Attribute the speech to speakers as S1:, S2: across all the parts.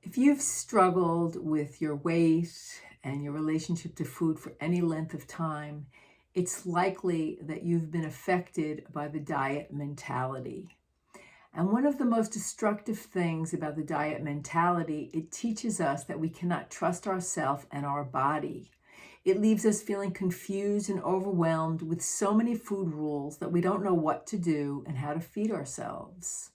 S1: If you've struggled with your weight and your relationship to food for any length of time, it's likely that you've been affected by the diet mentality. And one of the most destructive things about the diet mentality, it teaches us that we cannot trust ourselves and our body. It leaves us feeling confused and overwhelmed with so many food rules that we don't know what to do and how to feed ourselves.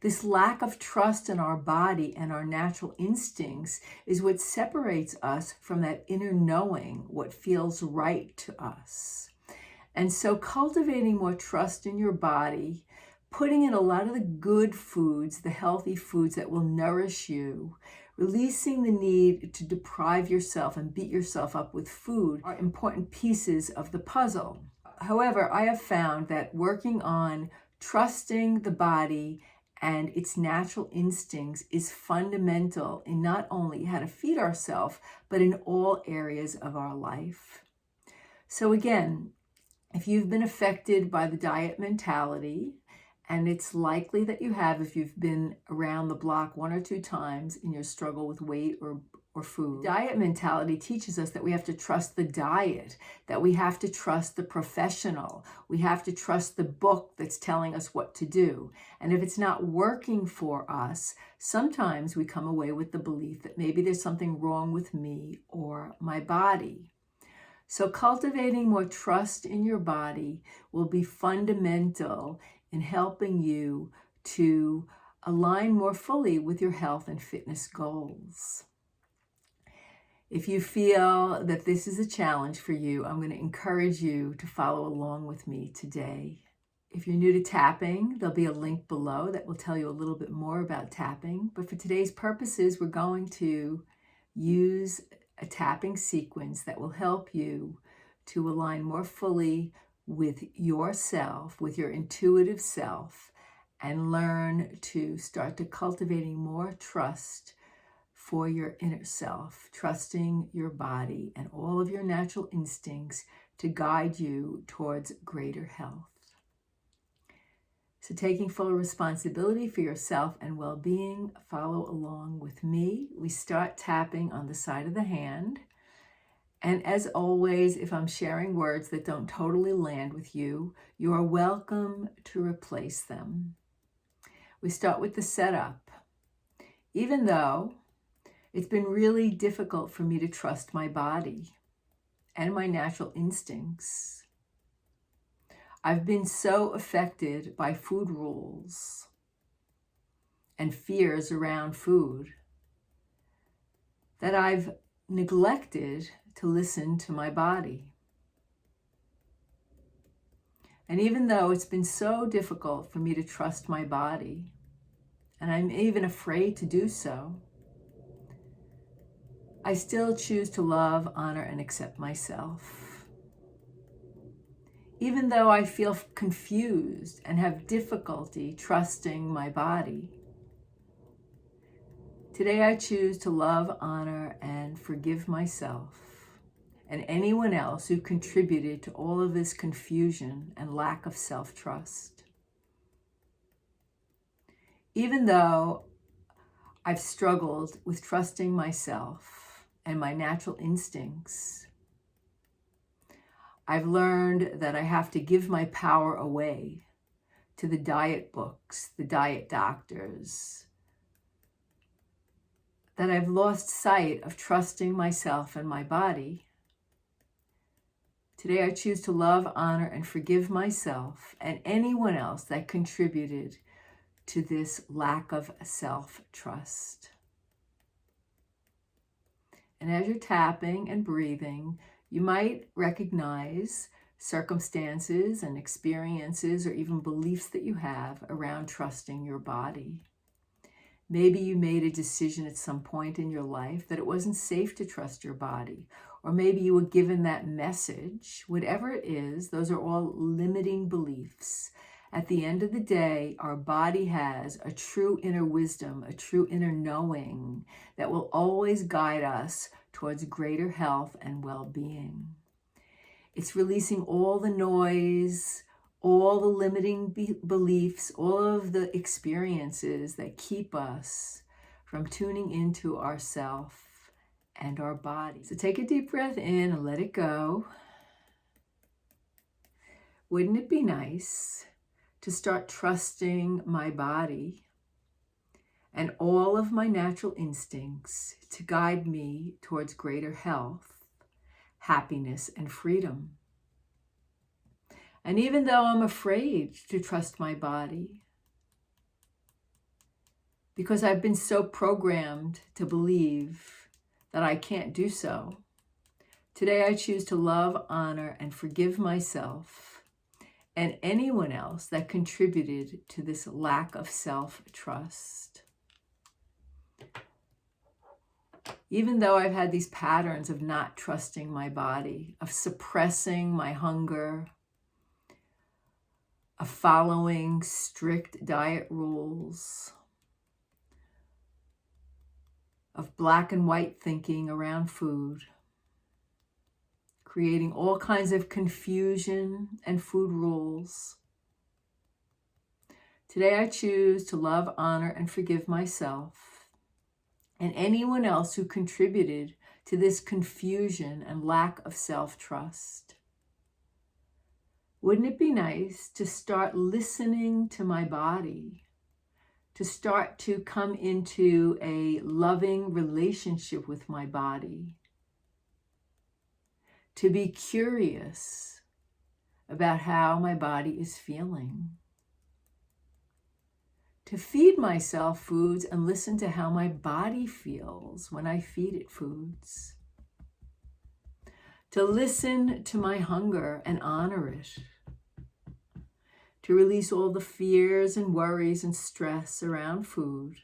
S1: This lack of trust in our body and our natural instincts is what separates us from that inner knowing, what feels right to us. And so cultivating more trust in your body, putting in a lot of the good foods, the healthy foods that will nourish you, releasing the need to deprive yourself and beat yourself up with food are important pieces of the puzzle. However, I have found that working on trusting the body and its natural instincts is fundamental in not only how to feed ourselves, but in all areas of our life. So again, if you've been affected by the diet mentality, and it's likely that you have if you've been around the block one or two times in your struggle with weight or food. Diet mentality teaches us that we have to trust the diet, that we have to trust the professional, we have to trust the book that's telling us what to do. And if it's not working for us, sometimes we come away with the belief that maybe there's something wrong with me or my body. So cultivating more trust in your body will be fundamental in helping you to align more fully with your health and fitness goals. If you feel that this is a challenge for you, I'm going to encourage you to follow along with me today. If you're new to tapping, there'll be a link below that will tell you a little bit more about tapping. But for today's purposes, we're going to use a tapping sequence that will help you to align more fully with yourself, with your intuitive self, and learn to start to cultivating more trust for your inner self, trusting your body and all of your natural instincts to guide you towards greater health. So taking full responsibility for yourself and well-being, follow along with me. We start tapping on the side of the hand. And as always, if I'm sharing words that don't totally land with you, you are welcome to replace them. We start with the setup. Even though it's been really difficult for me to trust my body and my natural instincts, I've been so affected by food rules and fears around food that I've neglected to listen to my body. And even though it's been so difficult for me to trust my body, and I'm even afraid to do so, I still choose to love, honor, and accept myself. Even though I feel confused and have difficulty trusting my body, today I choose to love, honor, and forgive myself and anyone else who contributed to all of this confusion and lack of self-trust. Even though I've struggled with trusting myself and my natural instincts, I've learned that I have to give my power away to the diet books, the diet doctors, that I've lost sight of trusting myself and my body. Today I choose to love, honor, and forgive myself and anyone else that contributed to this lack of self-trust. And as you're tapping and breathing, you might recognize circumstances and experiences or even beliefs that you have around trusting your body. Maybe you made a decision at some point in your life that it wasn't safe to trust your body, or maybe you were given that message. Whatever it is, those are all limiting beliefs. At the end of the day, our body has a true inner wisdom, a true inner knowing that will always guide us towards greater health and well-being. It's releasing all the noise, all the limiting beliefs, all of the experiences that keep us from tuning into ourself and our body. So take a deep breath in and let it go. Wouldn't it be nice to start trusting my body and all of my natural instincts to guide me towards greater health, happiness, and freedom? And even though I'm afraid to trust my body, because I've been so programmed to believe that I can't do so, today I choose to love, honor, and forgive myself and anyone else that contributed to this lack of self-trust. Even though I've had these patterns of not trusting my body, of suppressing my hunger, of following strict diet rules, of black and white thinking around food, creating all kinds of confusion and food rules. Today I choose to love, honor, and forgive myself and anyone else who contributed to this confusion and lack of self-trust. Wouldn't it be nice to start listening to my body, to start to come into a loving relationship with my body, to be curious about how my body is feeling, to feed myself foods and listen to how my body feels when I feed it foods, to listen to my hunger and honor it, to release all the fears and worries and stress around food,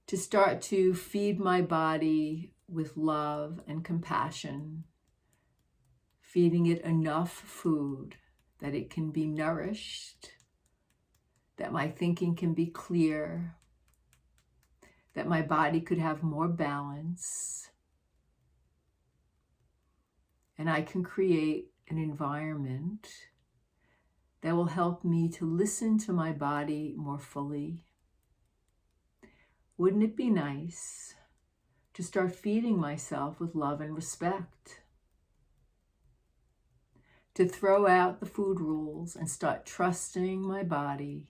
S1: to start to feed my body with love and compassion, feeding it enough food that it can be nourished, that my thinking can be clear, that my body could have more balance, and I can create an environment that will help me to listen to my body more fully. Wouldn't it be nice to start feeding myself with love and respect? To throw out the food rules and start trusting my body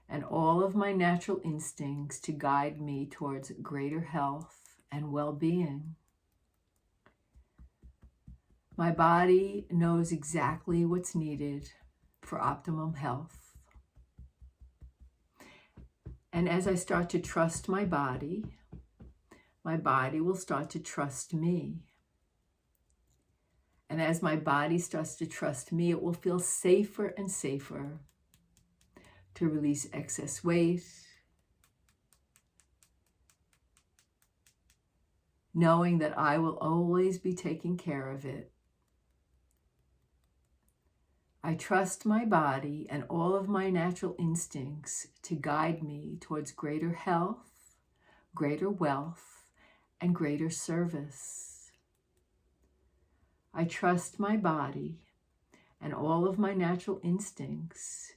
S1: and all of my natural instincts to guide me towards greater health and well-being. My body knows exactly what's needed for optimum health. And as I start to trust my body will start to trust me. And as my body starts to trust me, it will feel safer and safer to release excess weight, knowing that I will always be taking care of it. I trust my body and all of my natural instincts to guide me towards greater health, greater wealth, and greater service. I trust my body and all of my natural instincts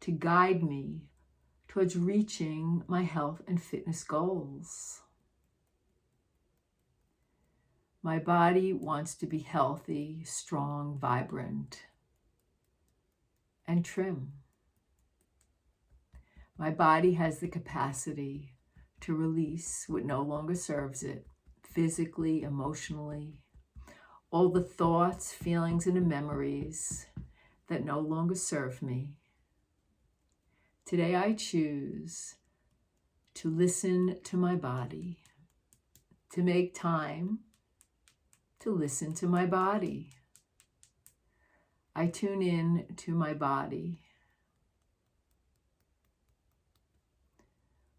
S1: to guide me towards reaching my health and fitness goals. My body wants to be healthy, strong, vibrant, and trim. My body has the capacity to release what no longer serves it, physically, emotionally, all the thoughts, feelings, and memories that no longer serve me. Today I choose to listen to my body, to make time to listen to my body. I tune in to my body.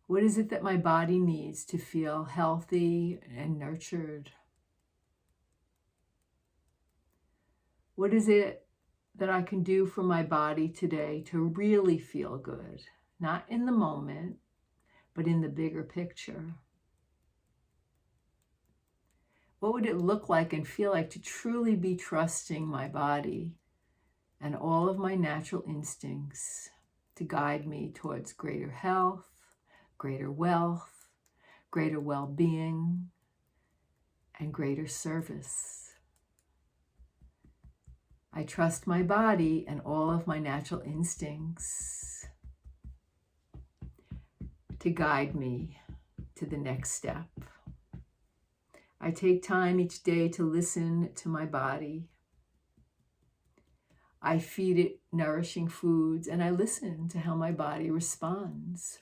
S1: What is it that my body needs to feel healthy and nurtured? What is it that I can do for my body today to really feel good? Not in the moment, but in the bigger picture. What would it look like and feel like to truly be trusting my body and all of my natural instincts to guide me towards greater health, greater wealth, greater well-being, and greater service. I trust my body and all of my natural instincts to guide me to the next step. I take time each day to listen to my body. I feed it nourishing foods, and I listen to how my body responds.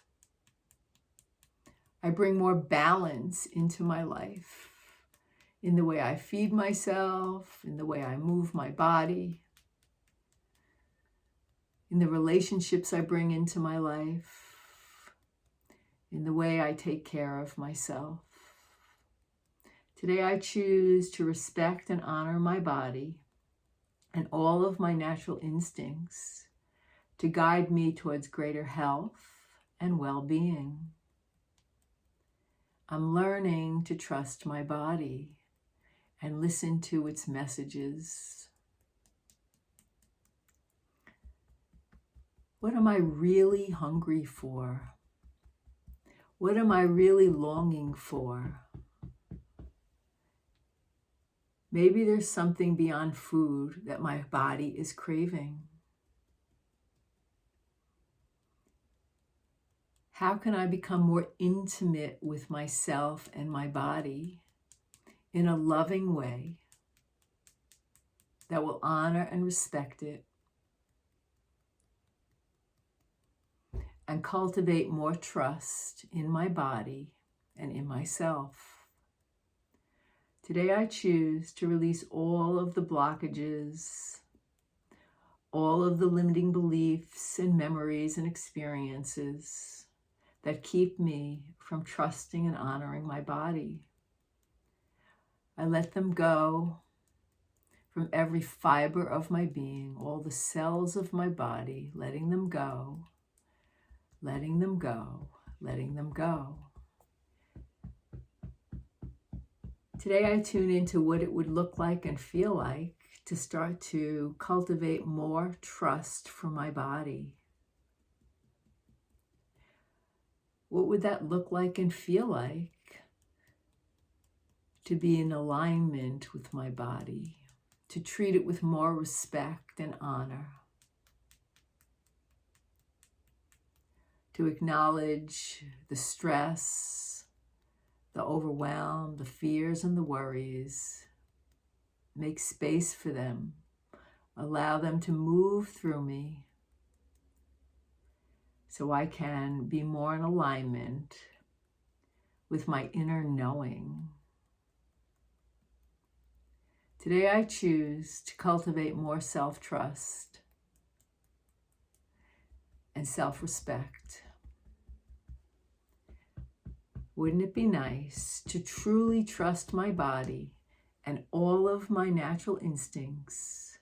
S1: I bring more balance into my life, in the way I feed myself, in the way I move my body, in the relationships I bring into my life, in the way I take care of myself. Today I choose to respect and honor my body and all of my natural instincts to guide me towards greater health and well-being. I'm learning to trust my body and listen to its messages. What am I really hungry for? What am I really longing for? Maybe there's something beyond food that my body is craving. How can I become more intimate with myself and my body in a loving way that will honor and respect it and cultivate more trust in my body and in myself? Today I choose to release all of the blockages, all of the limiting beliefs and memories and experiences that keep me from trusting and honoring my body. I let them go from every fiber of my being, all the cells of my body, letting them go, letting them go, letting them go. Today I tune into what it would look like and feel like to start to cultivate more trust for my body. What would that look like and feel like to be in alignment with my body, to treat it with more respect and honor, to acknowledge the stress, the overwhelm, the fears, and the worries. Make space for them. Allow them to move through me so I can be more in alignment with my inner knowing. Today I choose to cultivate more self-trust and self-respect. Wouldn't it be nice to truly trust my body and all of my natural instincts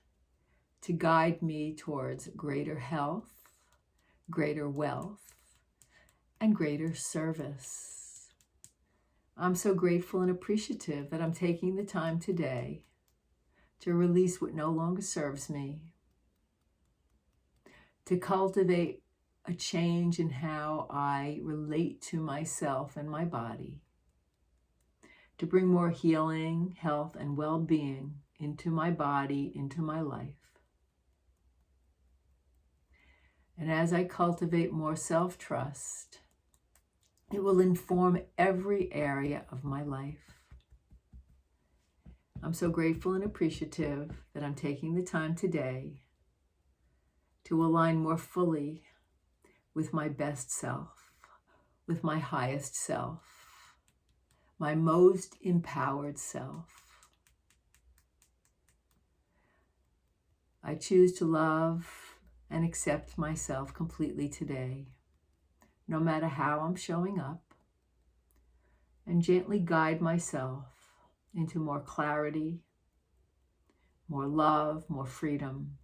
S1: to guide me towards greater health, greater wealth, and greater service? I'm so grateful and appreciative that I'm taking the time today to release what no longer serves me, to cultivate a change in how I relate to myself and my body, to bring more healing, health, and well-being into my body, into my life. And as I cultivate more self-trust, it will inform every area of my life. I'm so grateful and appreciative that I'm taking the time today to align more fully with my best self, with my highest self, my most empowered self. I choose to love and accept myself completely today, no matter how I'm showing up, and gently guide myself into more clarity, more love, more freedom,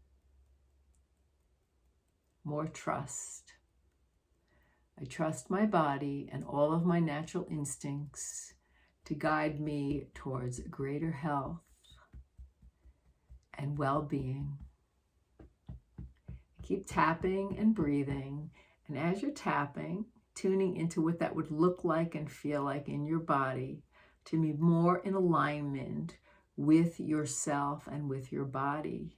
S1: more trust. I trust my body and all of my natural instincts to guide me towards greater health and well-being. Keep tapping and breathing. And as you're tapping, tuning into what that would look like and feel like in your body to be more in alignment with yourself and with your body.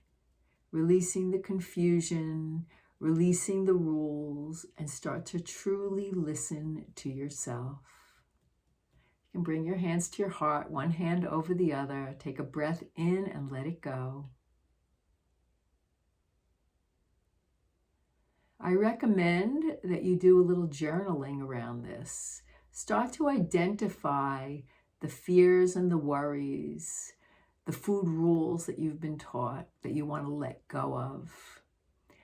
S1: Releasing the confusion, releasing the rules, and start to truly listen to yourself. You can bring your hands to your heart, one hand over the other. Take a breath in and let it go. I recommend that you do a little journaling around this. Start to identify the fears and the worries, the food rules that you've been taught that you want to let go of.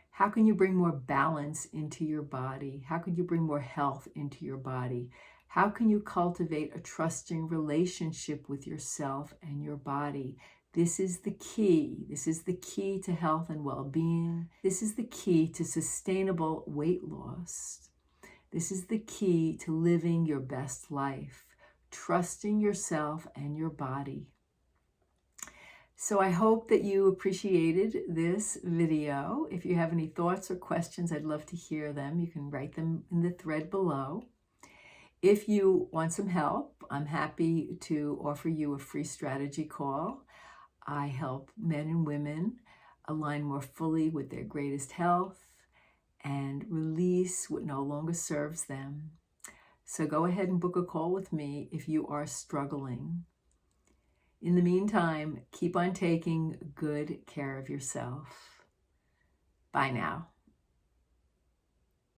S1: How can you bring more balance into your body? How can you bring more health into your body? How can you cultivate a trusting relationship with yourself and your body? This is the key. This is the key to health and well-being. This is the key to sustainable weight loss. This is the key to living your best life, trusting yourself and your body. So I hope that you appreciated this video. If you have any thoughts or questions, I'd love to hear them. You can write them in the thread below. If you want some help, I'm happy to offer you a free strategy call. I help men and women align more fully with their greatest health and release what no longer serves them. So go ahead and book a call with me if you are struggling. In the meantime, keep on taking good care of yourself. Bye now.